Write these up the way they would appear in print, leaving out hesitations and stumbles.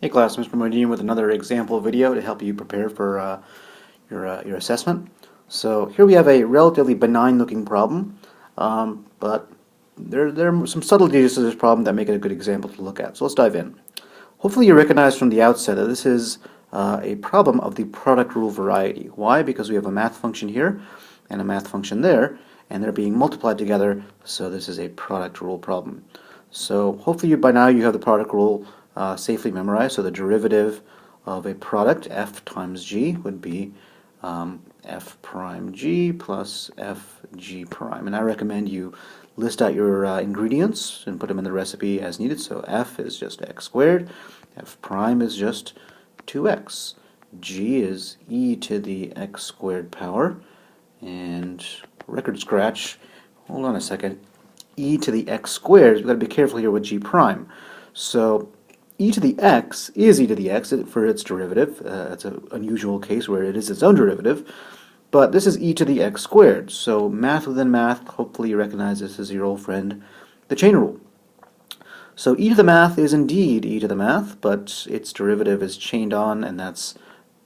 Hey class, Mr. Modine with another example video to help you prepare for your assessment. So here we have a relatively benign looking problem, but there are some subtleties to this problem that make it a good example to look at. So let's dive in. Hopefully you recognize from the outset that this is a problem of the product rule variety. Why? Because we have a math function here and a math function there, and they're being multiplied together, so this is a product rule problem. So hopefully by now you have the product rule safely memorized. So the derivative of a product, f times g, would be f prime g plus f g prime. And I recommend you list out your ingredients and put them in the recipe as needed. So f is just x squared, f prime is just 2x, g is e to the x squared power, and record scratch, hold on a second, e to the x squared, we've got to be careful here with g prime. So e to the x is e to the x for its derivative. It's an unusual case where it is its own derivative, but this is e to the x squared. So math within math, hopefully you recognize this as your old friend, the chain rule. So e to the math is indeed e to the math, but its derivative is chained on, and that's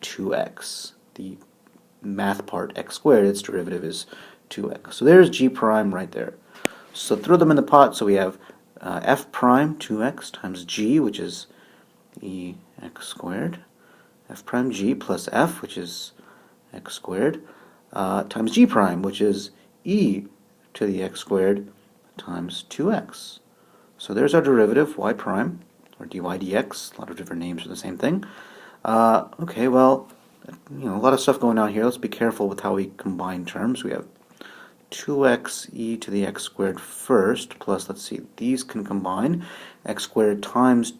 2x. The math part, x squared, its derivative is 2x. So there's g prime right there. So throw them in the pot, so we have f prime 2x times g, which is e x squared, f prime g plus f, which is x squared, times g prime, which is e to the x squared times 2x. So there's our derivative, y prime, or dy dx, a lot of different names for the same thing. Okay, well, a lot of stuff going on here. Let's be careful with how we combine terms. We have 2x e to the x squared first, plus, let's see, these can combine. X squared times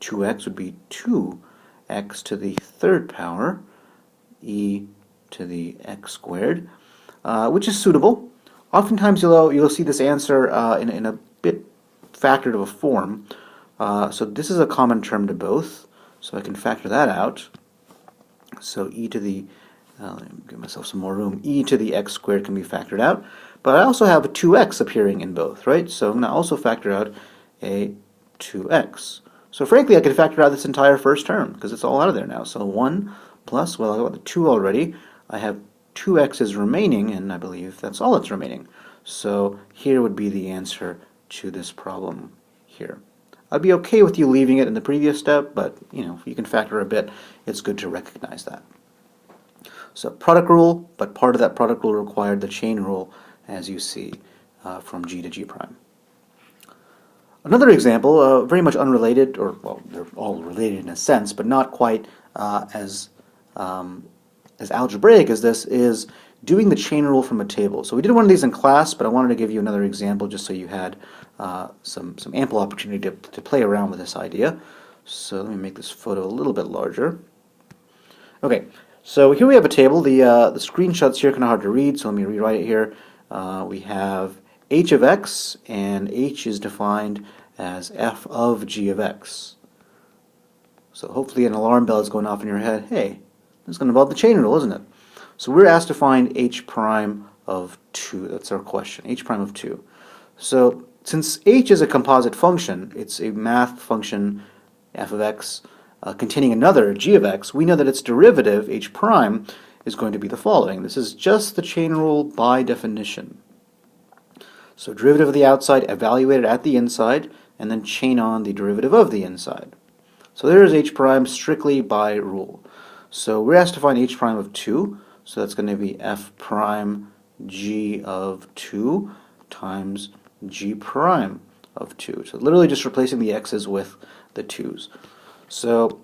2x would be 2x to the third power, e to the x squared, which is suitable. Oftentimes you'll see this answer in a bit factored of a form. So this is a common term to both, so I can factor that out. So e to the let me give myself some more room. E to the x squared can be factored out, but I also have a 2x appearing in both, right? So I'm going to also factor out a 2x. So frankly, I could factor out this entire first term because it's all out of there now. So 1 plus, well, I got the 2 already. I have 2x's remaining, and I believe that's all that's remaining. So here would be the answer to this problem here. I'd be okay with you leaving it in the previous step, but if you can factor a bit, it's good to recognize that. So product rule, but part of that product rule required the chain rule, as you see from g to g prime. Another example, very much unrelated, or well, they're all related in a sense, but not quite as algebraic as this, is doing the chain rule from a table. So we did one of these in class, but I wanted to give you another example just so you had some ample opportunity to play around with this idea. So let me make this photo a little bit larger. Okay. So here we have a table. The screenshots here are kind of hard to read, so let me rewrite it here. We have h of x, and h is defined as f of g of x. So hopefully an alarm bell is going off in your head. Hey, this is going to involve the chain rule, isn't it? So we're asked to find h prime of 2. That's our question, h prime of 2. So since h is a composite function, it's a math function, f of x, containing another g of x, we know that its derivative, h prime, is going to be the following. This is just the chain rule by definition. So derivative of the outside evaluated at the inside, and then chain on the derivative of the inside. So there is h prime strictly by rule. So we're asked to find h prime of 2, so that's going to be f prime g of 2 times g prime of 2. So literally just replacing the x's with the 2's. So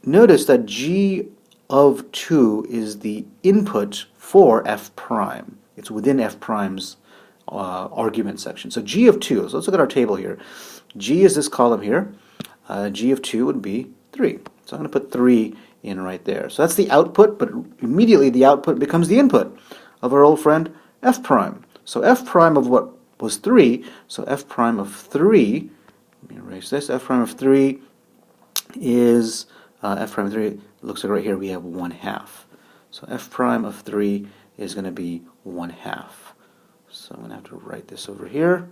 notice that g of 2 is the input for f prime. It's within f prime's argument section. So g of 2, so let's look at our table here. G is this column here. G of 2 would be 3. So I'm going to put 3 in right there. So that's the output, but immediately the output becomes the input of our old friend f prime. So f prime of what was 3, so f prime of 3, let me erase this, f prime of 3 is f prime of 3, looks like right here we have 1/2. So f prime of 3 is going to be 1/2. So I'm going to have to write this over here,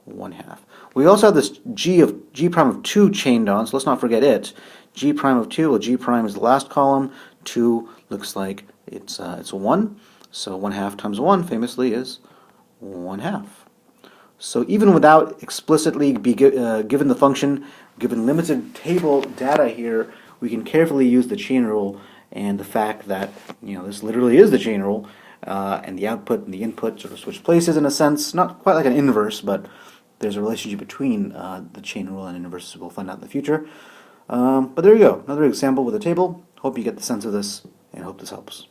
1/2. We also have this g prime of 2 chained on, so let's not forget it. G prime of 2, well, G prime is the last column. 2 looks like it's 1. So 1/2 times 1 famously is 1/2. So even without explicitly given the function, given limited table data here, we can carefully use the chain rule and the fact that this literally is the chain rule, and the output and the input sort of switch places in a sense, not quite like an inverse, but there's a relationship between the chain rule and inverses we'll find out in the future. But there you go, another example with a table. Hope you get the sense of this, and hope this helps.